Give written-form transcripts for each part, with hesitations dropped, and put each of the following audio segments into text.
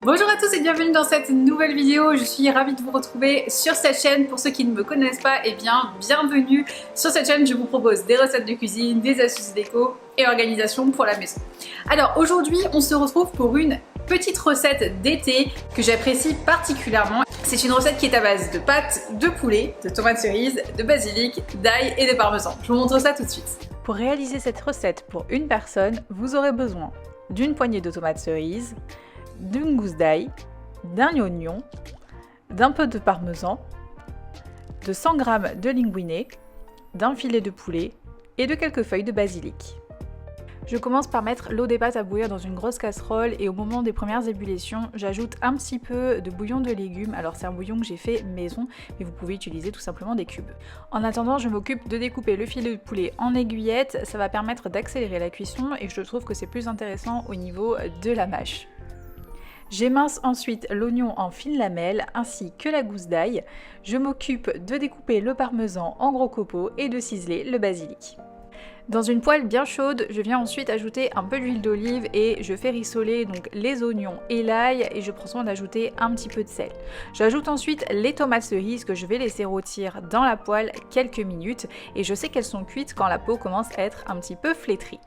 Bonjour à tous et bienvenue dans cette nouvelle vidéo. Je suis ravie de vous retrouver sur cette chaîne. Pour ceux qui ne me connaissent pas, eh bien bienvenue. Sur cette chaîne, je vous propose des recettes de cuisine, des astuces déco et organisation pour la maison. Alors aujourd'hui, on se retrouve pour une petite recette d'été que j'apprécie particulièrement. C'est une recette qui est à base de pâtes de poulet, de tomates cerises, de basilic, d'ail et de parmesan. Je vous montre ça tout de suite. Pour réaliser cette recette pour une personne, vous aurez besoin d'une poignée de tomates cerises, d'une gousse d'ail, d'un oignon, d'un peu de parmesan, de 100 g de linguiné, d'un filet de poulet et de quelques feuilles de basilic. Je commence par mettre l'eau des pâtes à bouillir dans une grosse casserole et au moment des premières ébullitions, j'ajoute un petit peu de bouillon de légumes. Alors c'est un bouillon que j'ai fait maison, mais vous pouvez utiliser tout simplement des cubes. En attendant, je m'occupe de découper le filet de poulet en aiguillettes. Ça va permettre d'accélérer la cuisson et je trouve que c'est plus intéressant au niveau de la mâche. J'émince ensuite l'oignon en fines lamelles ainsi que la gousse d'ail. Je m'occupe de découper le parmesan en gros copeaux et de ciseler le basilic. Dans une poêle bien chaude, je viens ensuite ajouter un peu d'huile d'olive et je fais rissoler donc les oignons et l'ail et je prends soin d'ajouter un petit peu de sel. J'ajoute ensuite les tomates cerises que je vais laisser rôtir dans la poêle quelques minutes et je sais qu'elles sont cuites quand la peau commence à être un petit peu flétrie.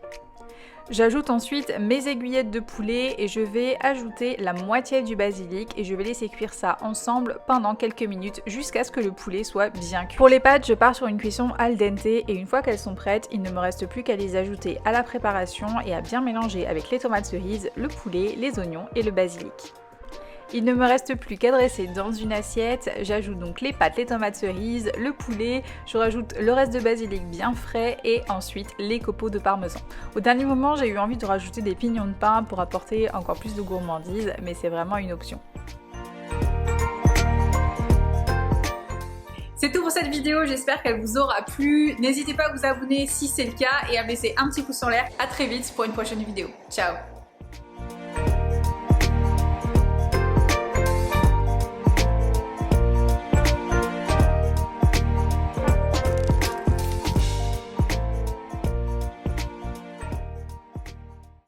J'ajoute ensuite mes aiguillettes de poulet et je vais ajouter la moitié du basilic et je vais laisser cuire ça ensemble pendant quelques minutes jusqu'à ce que le poulet soit bien cuit. Pour les pâtes, je pars sur une cuisson al dente et une fois qu'elles sont prêtes, il ne me reste plus qu'à les ajouter à la préparation et à bien mélanger avec les tomates cerises, le poulet, les oignons et le basilic. Il ne me reste plus qu'à dresser dans une assiette, j'ajoute donc les pâtes, les tomates cerises, le poulet, je rajoute le reste de basilic bien frais et ensuite les copeaux de parmesan. Au dernier moment, j'ai eu envie de rajouter des pignons de pain pour apporter encore plus de gourmandise, mais c'est vraiment une option. C'est tout pour cette vidéo, j'espère qu'elle vous aura plu. N'hésitez pas à vous abonner si c'est le cas et à me laisser un petit pouce en l'air. À très vite pour une prochaine vidéo. Ciao!